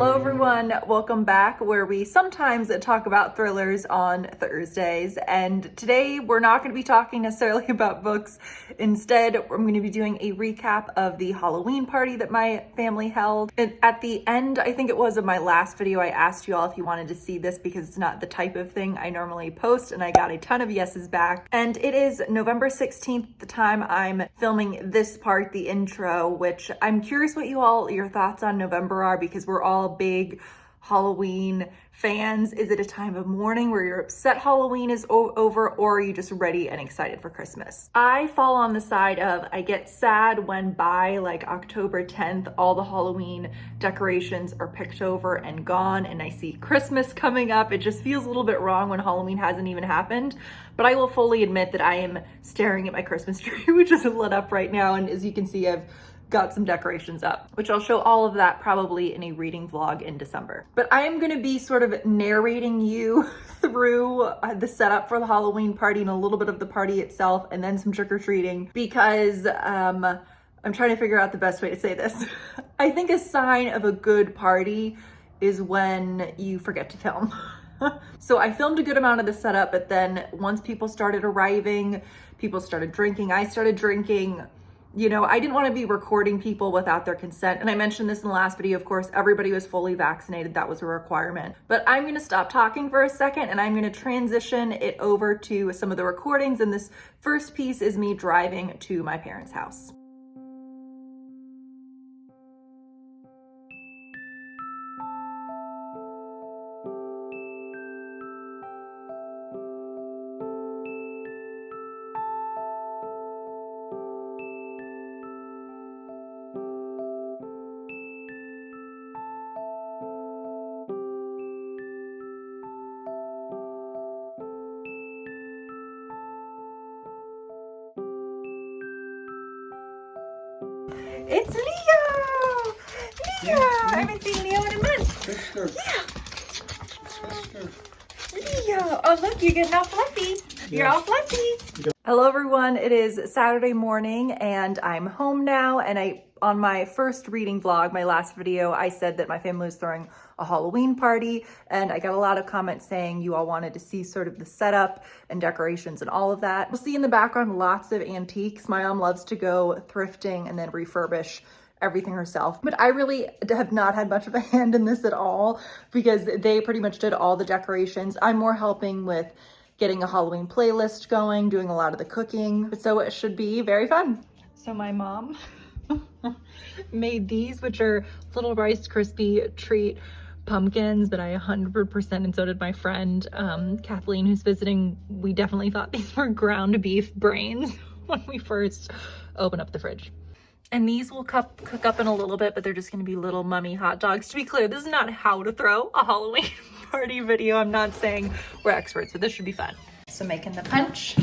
Hello everyone, welcome back where we sometimes talk about thrillers on Thursdays, and today we're not going to be talking necessarily about books. Instead, I'm going to be doing a recap of the Halloween party that my family held. And at the end, I think it was of my last video, I asked you all if you wanted to see this because it's not the type of thing I normally post, and I got a ton of yeses back. And it is November 16th, the time I'm filming this part, the intro, which I'm curious what your thoughts on November are, because we're all big Halloween fans. Is it a time of mourning where you're upset Halloween is over, or are you just ready and excited for Christmas? I fall on the side of I get sad when by like October 10th, all the Halloween decorations are picked over and gone, and I see Christmas coming up. It just feels a little bit wrong when Halloween hasn't even happened. But I will fully admit that I am staring at my Christmas tree, which isn't lit up right now. And as you can see, I've got some decorations up, which I'll show all of that probably in a reading vlog in December. But I am gonna be sort of narrating you through the setup for the Halloween party and a little bit of the party itself, and then some trick-or-treating, because I'm trying to figure out the best way to say this. I think a sign of a good party is when you forget to film. So I filmed a good amount of the setup, but then once people started arriving, people started drinking, I started drinking. You know, I didn't want to be recording people without their consent. And I mentioned this in the last video, of course, everybody was fully vaccinated. That was a requirement. But I'm going to stop talking for a second and I'm going to transition it over to some of the recordings. And this first piece is me driving to my parents' house. It's Leo! Leo! I haven't seen Leo in a month. Yeah. Leo! Oh look, you're getting all fluffy. You're all fluffy. Hello everyone, it is Saturday morning and I'm home now, and on my first reading vlog, my last video, I said that my family was throwing a Halloween party, and I got a lot of comments saying you all wanted to see sort of the setup and decorations and all of that. You'll see in the background lots of antiques. My mom loves to go thrifting and then refurbish everything herself, but I really have not had much of a hand in this at all because they pretty much did all the decorations. I'm more helping with getting a Halloween playlist going, doing a lot of the cooking, so it should be very fun. So my mom made these, which are little Rice Krispie treat pumpkins, but I 100%, and so did my friend Kathleen, who's visiting. We definitely thought these were ground beef brains when we first opened up the fridge. And these will cook up in a little bit, but they're just gonna be little mummy hot dogs. To be clear, this is not how to throw a Halloween party video. I'm not saying we're experts, but this should be fun. So making the punch.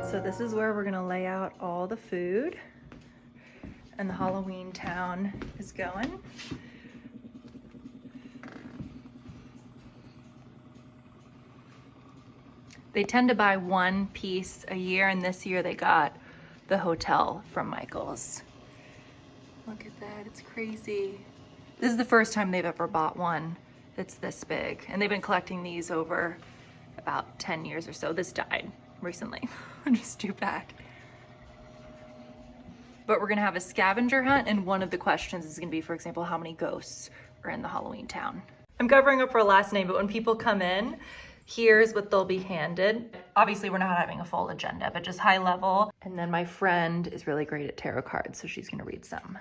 So this is where we're gonna lay out all the food, and the Halloween town is going. They tend to buy one piece a year, and this year they got the hotel from Michael's. Look at that, it's crazy. This is the first time they've ever bought one that's this big, and they've been collecting these over about 10 years or so. This died recently, just too bad. But we're gonna have a scavenger hunt, and one of the questions is gonna be, for example, how many ghosts are in the Halloween town. I'm covering up her last name, but when people come in, here's what they'll be handed. Obviously, we're not having a full agenda, but just high level. And then my friend is really great at tarot cards, so she's gonna read some.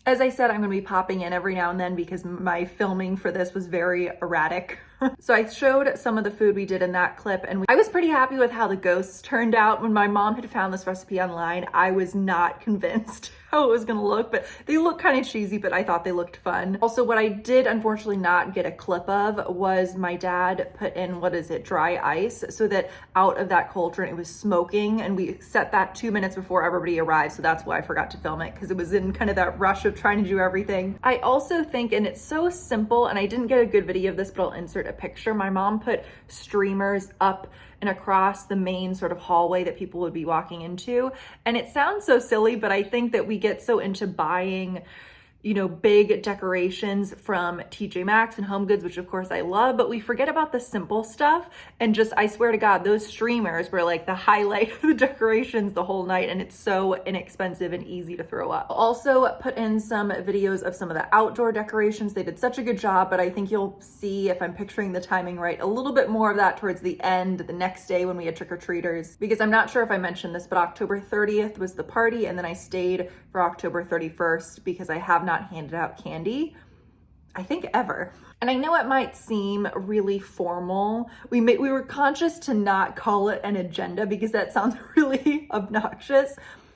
As I said, I'm gonna be popping in every now and then because my filming for this was very erratic. So I showed some of the food we did in that clip, and I was pretty happy with how the ghosts turned out. When my mom had found this recipe online, I was not convinced how it was gonna look, but they look kind of cheesy, but I thought they looked fun. Also, what I did unfortunately not get a clip of was my dad put in, what is it, dry ice, so that out of that cauldron it was smoking, and we set that 2 minutes before everybody arrived, so that's why I forgot to film it, because it was in kind of that rush of trying to do everything. I also think, and it's so simple, and I didn't get a good video of this, but I'll insert a picture. My mom put streamers up and across the main sort of hallway that people would be walking into. And it sounds so silly, but I think that we get so into buying, you know, big decorations from TJ Maxx and Home Goods, which of course I love, but we forget about the simple stuff. And just, I swear to God, those streamers were like the highlight of the decorations the whole night, and it's so inexpensive and easy to throw up. I'll also put in some videos of some of the outdoor decorations. They did such a good job, but I think you'll see, if I'm picturing the timing right, a little bit more of that towards the end, the next day when we had trick-or-treaters, because I'm not sure if I mentioned this, but October 30th was the party, and then I stayed for October 31st because I have not handed out candy, I think, ever. And I know it might seem really formal. We were conscious to not call it an agenda because that sounds really obnoxious.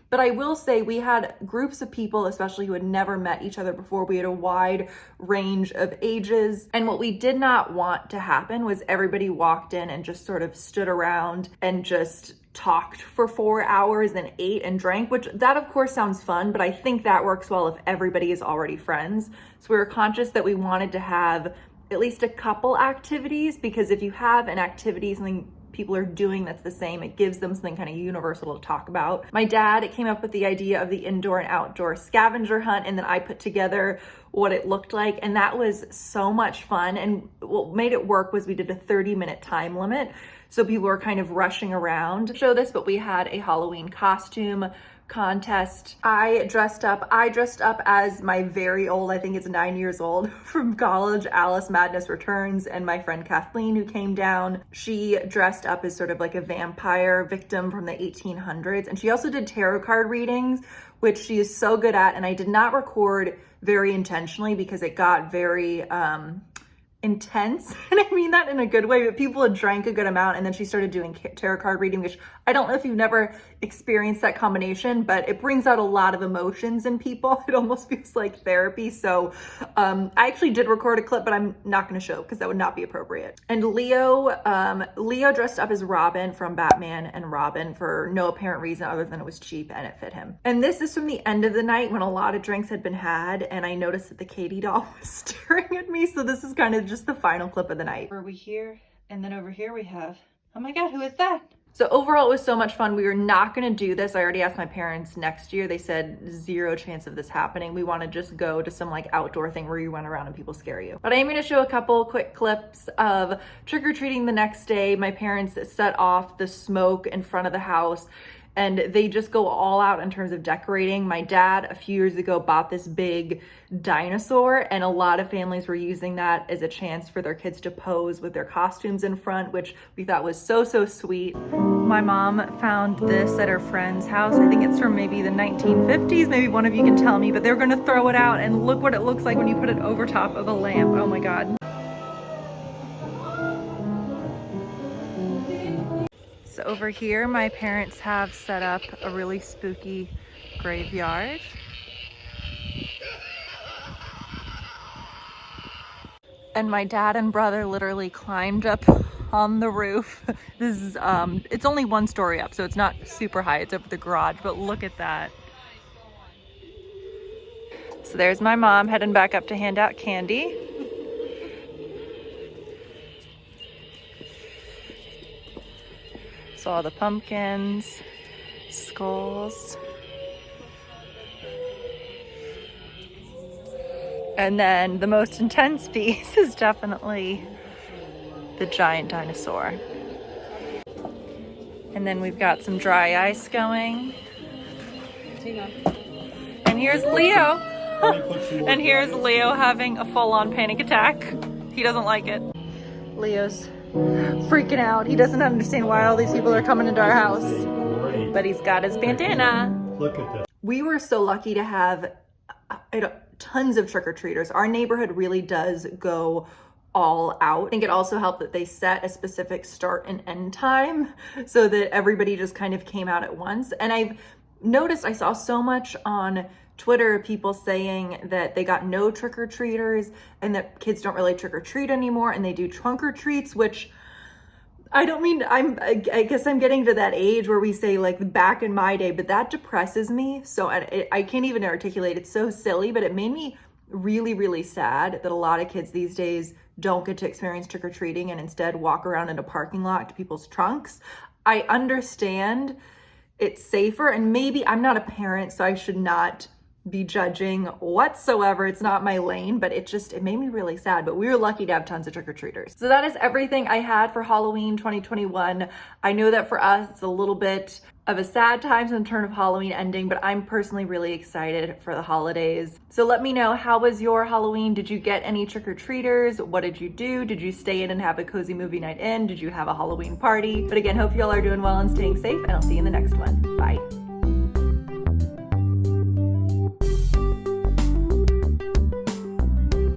But I will say we had groups of people, especially who had never met each other before. We had a wide range of ages. And what we did not want to happen was everybody walked in and just sort of stood around and just talked for 4 hours and ate and drank, which that of course sounds fun, but I think that works well if everybody is already friends. So we were conscious that we wanted to have at least a couple activities, because if you have an activity, something people are doing that's the same, it gives them something kind of universal to talk about. My dad came up with the idea of the indoor and outdoor scavenger hunt, and then I put together what it looked like, and that was so much fun. And what made it work was we did a 30-minute time limit, so people were kind of rushing around to show this, but we had a Halloween costume contest. I dressed up as my very old, I think it's 9 years old, from college, Alice Madness Returns, and my friend Kathleen, who came down, she dressed up as sort of like a vampire victim from the 1800s. And she also did tarot card readings, which she is so good at. And I did not record very intentionally because it got very intense, and I mean that in a good way, but people had drank a good amount, and then she started doing tarot card reading, which I don't know if you've never experienced that combination, but it brings out a lot of emotions in people. It almost feels like therapy. So I actually did record a clip, but I'm not going to show because that would not be appropriate. And Leo dressed up as Robin from Batman and Robin for no apparent reason other than it was cheap and it fit him. And this is from the end of the night when a lot of drinks had been had, and I noticed that the Katie doll was staring at me. So this is kind of just the final clip of the night. Over here, and then over here we have, oh my God, who is that? So overall, it was so much fun. We were not going to do this. I already asked my parents next year. They said 0 chance of this happening. We want to just go to some like outdoor thing where you run around and people scare you. But I am going to show a couple quick clips of trick-or-treating the next day. My parents set off the smoke in front of the house, and they just go all out in terms of decorating. My dad, a few years ago, bought this big dinosaur, and a lot of families were using that as a chance for their kids to pose with their costumes in front, which we thought was so, so sweet. My mom found this at her friend's house. I think it's from maybe the 1950s. Maybe one of you can tell me, but they're gonna throw it out, and look what it looks like when you put it over top of a lamp. Oh my God. So over here, my parents have set up a really spooky graveyard. And my dad and brother literally climbed up on the roof. This is, it's only 1 story up, so it's not super high. It's over the garage, but look at that. So there's my mom heading back up to hand out candy. All the pumpkins, skulls, and then the most intense piece is definitely the giant dinosaur. And then we've got some dry ice going. And here's Leo. And here's Leo having a full-on panic attack. He doesn't like it. Leo's freaking out. He doesn't understand why all these people are coming into our house. But he's got his bandana. Look at that. We were so lucky to have tons of trick-or-treaters. Our neighborhood really does go all out. I think it also helped that they set a specific start and end time so that everybody just kind of came out at once. And I've noticed, I saw so much on Twitter, people saying that they got no trick-or-treaters and that kids don't really trick-or-treat anymore and they do trunk-or-treats, which I don't mean, I guess I'm getting to that age where we say like back in my day, but that depresses me. So I can't even articulate. It's so silly, but it made me really, really sad that a lot of kids these days don't get to experience trick-or-treating and instead walk around in a parking lot to people's trunks. I understand it's safer, and maybe I'm not a parent, so I should not be judging whatsoever. It's not my lane, but it made me really sad. But we were lucky to have tons of trick-or-treaters. So that is everything I had for Halloween 2021. I know that for us, it's a little bit of a sad time in terms of Halloween ending, but I'm personally really excited for the holidays. So let me know, how was your Halloween? Did you get any trick-or-treaters? What did you do? Did you stay in and have a cozy movie night in? Did you have a Halloween party? But again, hope you all are doing well and staying safe, and I'll see you in the next one. Bye.